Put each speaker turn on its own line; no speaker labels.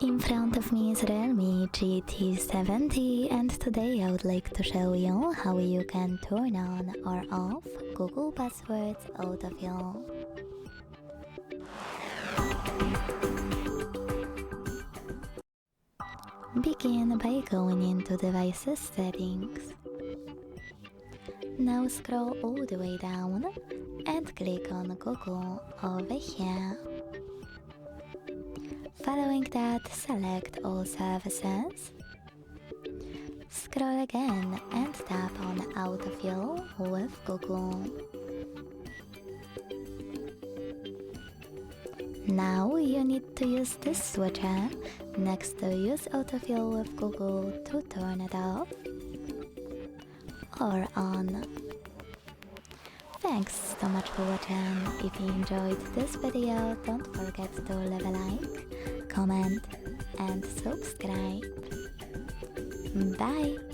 In front of me is REALME GT 70, and today I would like to show you how you can turn on or off Google Passwords Autofill. Begin by going into Devices Settings. Now scroll all the way down and click on Google over here. Following that, select All Services. Scroll again and tap on Autofill with Google. Now you need to use this switcher next to Use Autofill with Google to turn it off or on. Thanks so much for watching. If you enjoyed this video, don't forget to leave a like, comment and subscribe. Bye!